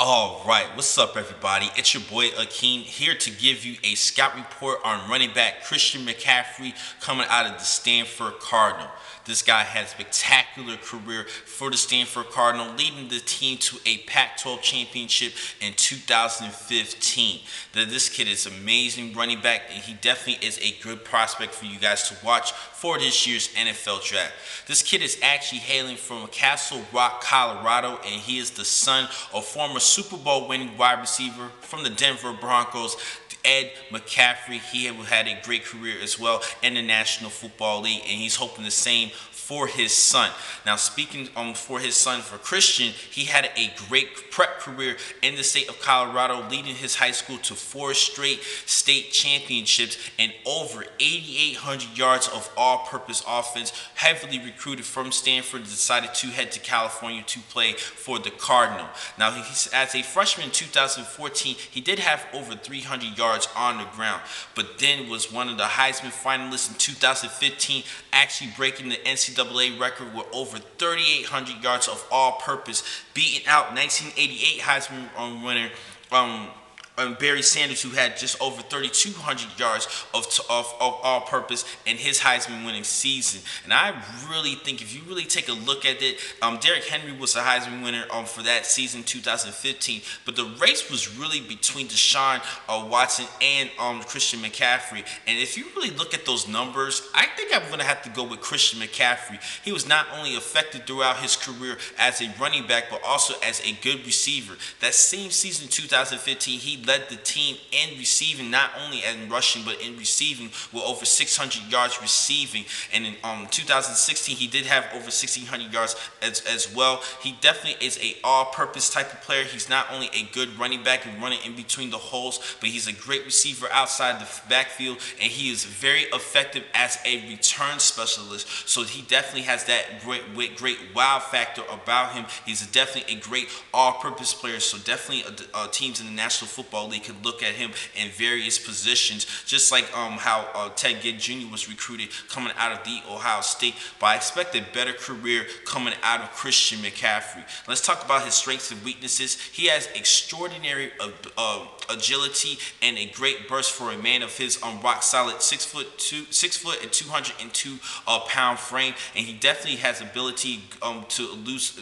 All right, what's up, everybody? It's your boy Akeem here to give you a scout report on running back Christian McCaffrey coming out of the Stanford Cardinal. This guy had a spectacular career for the Stanford Cardinal, leading the team to a Pac-12 championship in 2015. This kid is an amazing running back, and he definitely is a good prospect for you guys to watch for this year's NFL draft. This kid is actually hailing from Castle Rock, Colorado, and he is the son of former Super Bowl winning wide receiver from the Denver Broncos, Ed McCaffrey. He had a great career as well in the National Football League, and he's hoping the same for his son. Now, speaking for his son, for Christian, he had a great prep career in the state of Colorado, leading his high school to 4 straight state championships and over 8,800 yards of all-purpose offense. Heavily recruited from Stanford, decided to head to California to play for the Cardinal. Now, as a freshman in 2014, he did have over 300 yards on the ground, but then was one of the Heisman finalists in 2015, actually breaking the NCAA record with over 3,800 yards of all-purpose, beating out 1988 Heisman winner Barry Sanders, who had just over 3,200 yards of all-purpose in his Heisman-winning season. And I really think if you really take a look at it, Derrick Henry was a Heisman winner for that season, 2015. But the race was really between Deshaun Watson and Christian McCaffrey. And if you really look at those numbers, I think I'm going to have to go with Christian McCaffrey. He was not only effective throughout his career as a running back, but also as a good receiver. That same season, 2015, he led the team in receiving, not only in rushing, but in receiving with over 600 yards receiving. And in 2016, he did have over 1,600 yards as well. He definitely is a all-purpose type of player. He's not only a good running back and running in between the holes, but he's a great receiver outside the backfield, and he is very effective as a return specialist. So he definitely has that great wow factor about him. He's definitely a great all-purpose player. So definitely teams in the National Football League could look at him in various positions, just like how Ted Ginn Jr. was recruited coming out of the Ohio State. But I expect a better career coming out of Christian McCaffrey. Let's talk about his strengths and weaknesses. He has extraordinary agility and a great burst for a man of his rock solid 6 foot and 202 pound frame, and he definitely has ability to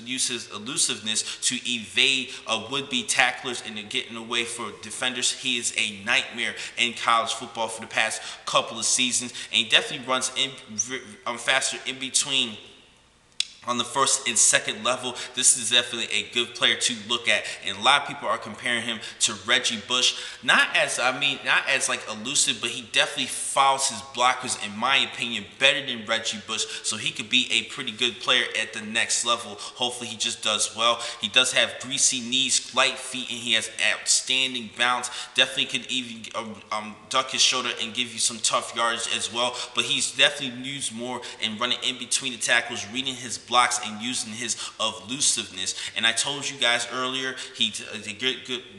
use his elusiveness to evade would-be tacklers and to get in the way for defenders. He is a nightmare in college football for the past couple of seasons, and he definitely runs in faster in between on the first and second level. This is definitely a good player to look at, and a lot of people are comparing him to Reggie Bush. Not as like elusive, but he definitely fouls his blockers, in my opinion, better than Reggie Bush. So he could be a pretty good player at the next level. Hopefully he just does well. He does have greasy knees, light feet, and he has outstanding bounce. Definitely could even duck his shoulder and give you some tough yardage as well. But he's definitely used more in running in between the tackles, reading his blocks, and using his elusiveness. And I told you guys earlier, he's a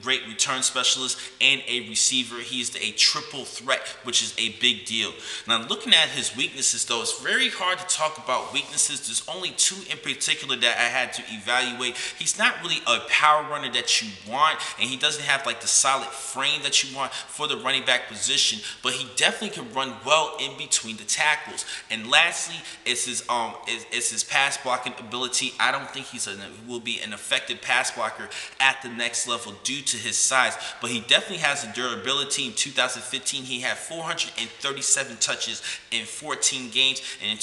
great return specialist and a receiver. He's a triple threat, which is a big deal. Now, looking at his weaknesses, though, it's very hard to talk about weaknesses. There's only 2 in particular that I had to evaluate. He's not really a power runner that you want, and he doesn't have like the solid frame that you want for the running back position, but he definitely can run well in between the tackles. And lastly, it's his pass blocking ability. I don't think he will be an effective pass blocker at the next level due to his size, but he definitely has the durability. In 2015, he had 437 touches in 14 games, and in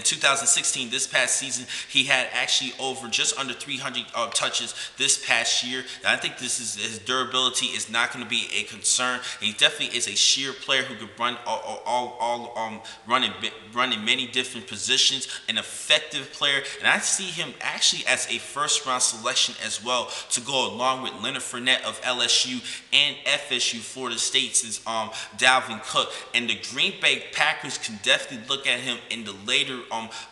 2016, this past season, he had actually over just under 300 touches this past year. And I think his durability is not going to be a concern. He definitely is a sheer player who could run run in many different positions, an effective player. And I see him actually as a first-round selection as well, to go along with Leonard Fournette of LSU and FSU, Florida State's Dalvin Cook. And the Green Bay Packers can definitely look at him in the later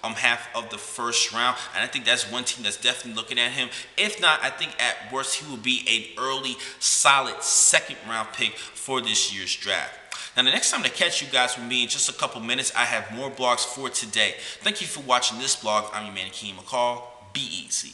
half of the first round, and I think that's one team that's definitely looking at him. If not, I think at worst he will be an early, solid second-round pick for this year's draft. Now, the next time to catch you guys with me in just a couple minutes, I have more blogs for today. Thank you for watching this blog. I'm your man, Akeem McCall. Be easy.